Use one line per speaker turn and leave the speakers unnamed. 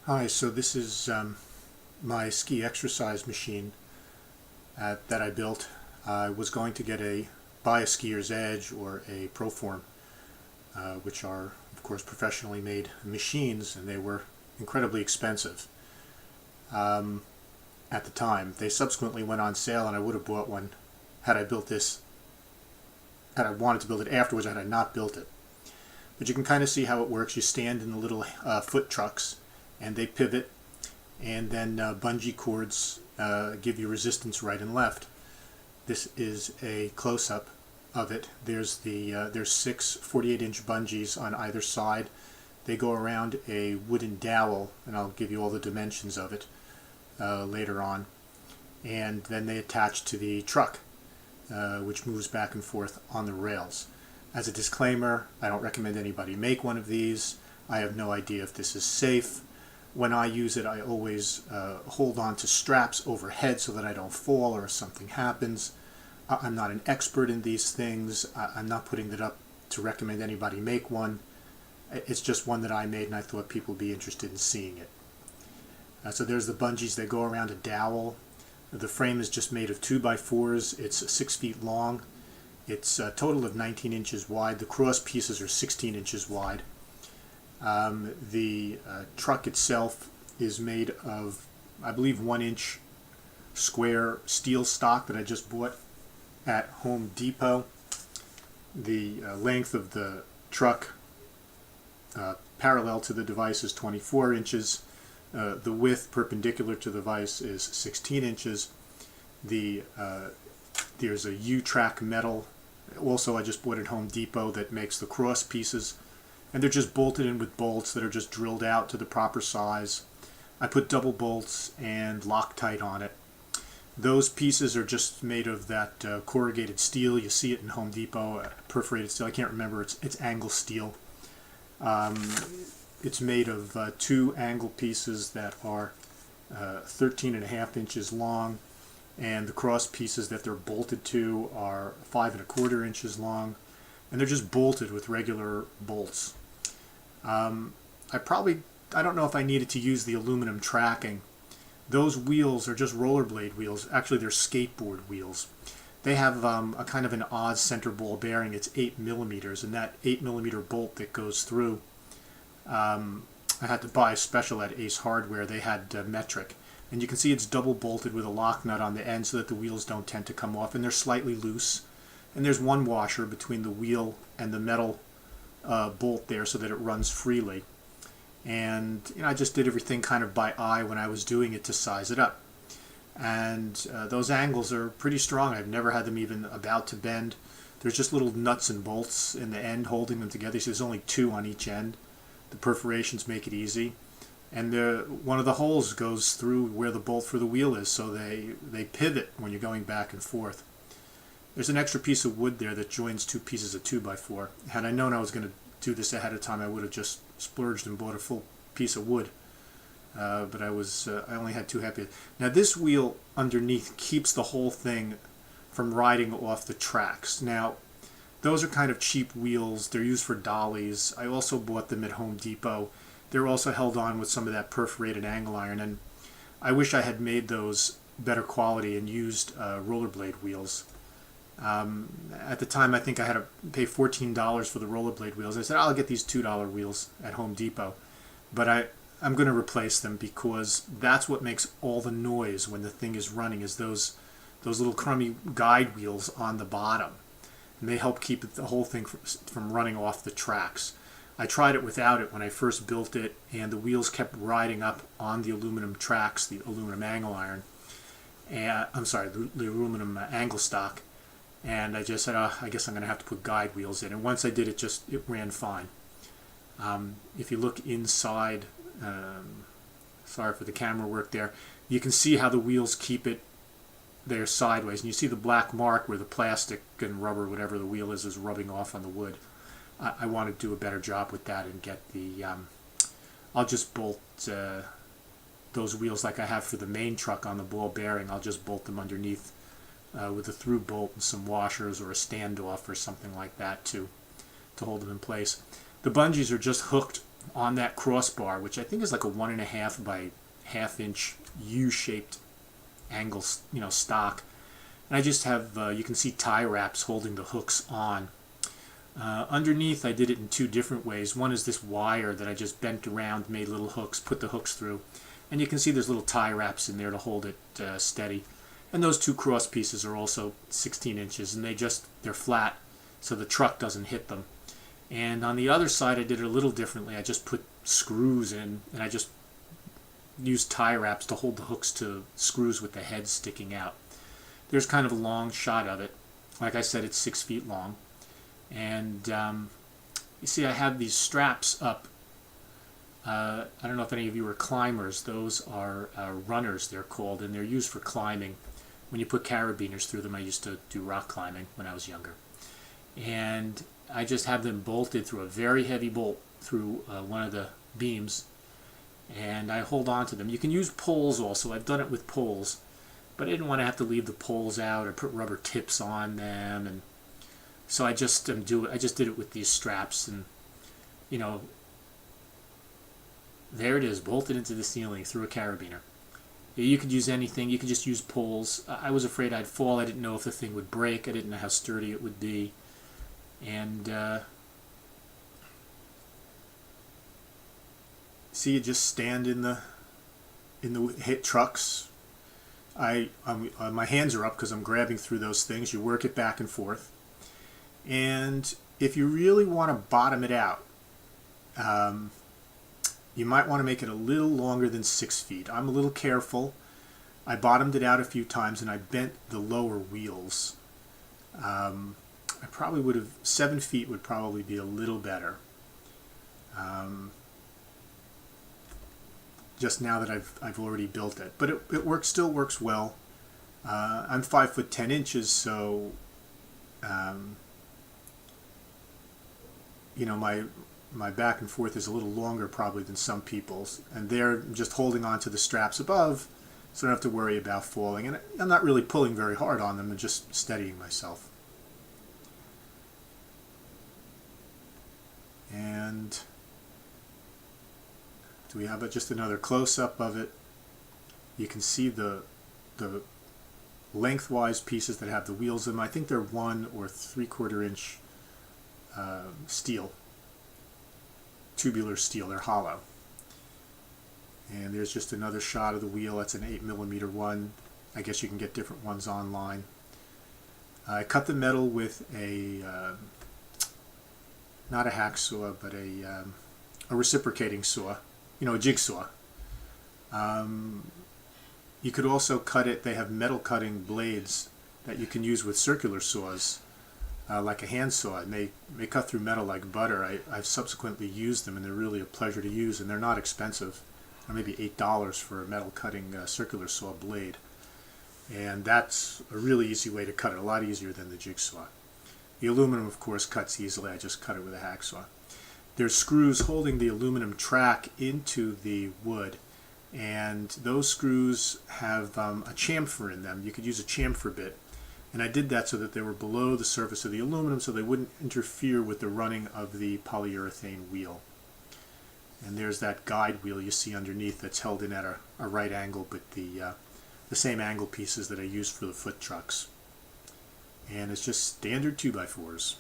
Hi, so this is my ski exercise machine that I built. I was going to buy a Skier's Edge or a Proform, which are, of course, professionally made machines, and they were incredibly expensive at the time. They subsequently went on sale, and I would have bought one had I built this, had I wanted to build it afterwards, had I not built it. But you can kind of see how it works. You stand in the little foot trucks, and they pivot, and then bungee cords give you resistance right and left. This is a close-up of it. There's six 48-inch bungees on either side. They go around a wooden dowel, and I'll give you all the dimensions of it later on. And then they attach to the truck, which moves back and forth on the rails. As a disclaimer, I don't recommend anybody make one of these. I have no idea if this is safe. When I use it, I always hold on to straps overhead so that I don't fall or if something happens. I'm not an expert in these things. I'm not putting that up to recommend anybody make one. It's just one that I made, and I thought people would be interested in seeing it. So there's the bungees. They go around a dowel. The frame is just made of 2x4s. It's 6 feet long. It's a total of 19 inches wide. The cross pieces are 16 inches wide. The truck itself is made of, I believe, 1-inch square steel stock that I just bought at Home Depot. The length of the truck parallel to the device is 24 inches. The width perpendicular to the device is 16 inches. There's a U-track metal. Also, I just bought at Home Depot that makes the cross pieces, and they're just bolted in with bolts that are just drilled out to the proper size. I put double bolts and Loctite on it. Those pieces are just made of that corrugated steel. You see it in Home Depot, perforated steel. I can't remember. It's angle steel. It's made of 2 angle pieces that are 13.5 inches long, and the cross pieces that they're bolted to are 5.25 inches long, and they're just bolted with regular bolts. I don't know if I needed to use the aluminum tracking. Those wheels are just rollerblade wheels. Actually, they're skateboard wheels. They have a kind of an odd center ball bearing. It's 8 millimeters, and that 8 millimeter bolt that goes through, I had to buy a special at Ace Hardware. They had metric. And you can see it's double bolted with a lock nut on the end so that the wheels don't tend to come off, and they're slightly loose. And there's one washer between the wheel and the metal bolt there so that it runs freely. And I just did everything kind of by eye when I was doing it to size it up. And those angles are pretty strong. I've never had them even about to bend. There's just little nuts and bolts in the end holding them together. So there's only 2 on each end. The perforations make it easy. And one of the holes goes through where the bolt for the wheel is, so they pivot when you're going back and forth. There's an extra piece of wood there that joins 2 pieces of 2x4. Had I known I was going to do this ahead of time, I would have just splurged and bought a full piece of wood. But I only had 2 happy. Now this wheel underneath keeps the whole thing from riding off the tracks. Now those are kind of cheap wheels. They're used for dollies. I also bought them at Home Depot. They're also held on with some of that perforated angle iron, and I wish I had made those better quality and used rollerblade wheels. At the time, I think I had to pay $14 for the rollerblade wheels. I said, I'll get these $2 wheels at Home Depot, but I'm going to replace them because that's what makes all the noise when the thing is running, is those little crummy guide wheels on the bottom, and they help keep the whole thing from running off the tracks. I tried it without it when I first built it, and the wheels kept riding up on the aluminum tracks, the aluminum angle iron, and the aluminum angle stock. And I just said, I guess I'm going to have to put guide wheels in. And once I did it, it ran fine. If you look inside, sorry for the camera work there, you can see how the wheels keep it there sideways. And you see the black mark where the plastic and rubber, whatever the wheel is rubbing off on the wood. I want to do a better job with that and get the... I'll just bolt those wheels like I have for the main truck on the ball bearing. I'll just bolt them underneath with a through bolt and some washers or a standoff or something like that to hold them in place. The bungees are just hooked on that crossbar, which I think is like a 1.5 by ½ inch U-shaped angle, stock. And I just have, you can see tie wraps holding the hooks on. Underneath, I did it in two different ways. One is this wire that I just bent around, made little hooks, put the hooks through. And you can see there's little tie wraps in there to hold it steady. And those two cross pieces are also 16 inches, and they're flat, so the truck doesn't hit them. And on the other side, I did it a little differently. I just put screws in, and I just used tie wraps to hold the hooks to screws with the head sticking out. There's kind of a long shot of it. Like I said, it's 6 feet long. And you see I have these straps up. I don't know if any of you are climbers. Those are runners, they're called, and they're used for climbing. When you put carabiners through them, I used to do rock climbing when I was younger. And I just have them bolted through a very heavy bolt through one of the beams, and I hold on to them. You can use poles also. I've done it with poles, but I didn't want to have to leave the poles out or put rubber tips on them, and so I just did it with these straps, and there it is, bolted into the ceiling through a carabiner. You could use anything. You could just use poles. I was afraid I'd fall. I didn't know if the thing would break. I didn't know how sturdy it would be. And see, you just stand in the hit trucks. My hands are up because I'm grabbing through those things. You work it back and forth. And if you really want to bottom it out, you might want to make it a little longer than 6 feet. I'm a little careful. I bottomed it out a few times, and I bent the lower wheels. I probably would have, 7 feet would probably be a little better. Just now that I've already built it, but it still works well. I'm 5 foot 10 inches, so my back and forth is a little longer probably than some people's, and they're just holding on to the straps above, so I don't have to worry about falling. And I'm not really pulling very hard on them, and just steadying myself. And do we have just another close-up of it? You can see the lengthwise pieces that have the wheels in them. I think they're 1 or 3/4 inch steel, tubular steel. They're hollow. And there's just another shot of the wheel. That's an 8mm one. I guess you can get different ones online. I cut the metal with not a hacksaw, but a reciprocating saw, a jigsaw. You could also cut it. They have metal cutting blades that you can use with circular saws, like a handsaw, and they cut through metal like butter. I've subsequently used them, and they're really a pleasure to use, and they're not expensive. Maybe $8 for a metal cutting circular saw blade. And that's a really easy way to cut it, a lot easier than the jigsaw. The aluminum, of course, cuts easily. I just cut it with a hacksaw. There's screws holding the aluminum track into the wood, and those screws have a chamfer in them. You could use a chamfer bit, and I did that so that they were below the surface of the aluminum so they wouldn't interfere with the running of the polyurethane wheel. And there's that guide wheel you see underneath that's held in at a right angle, but the same angle pieces that I used for the foot trucks. And it's just standard 2x4s.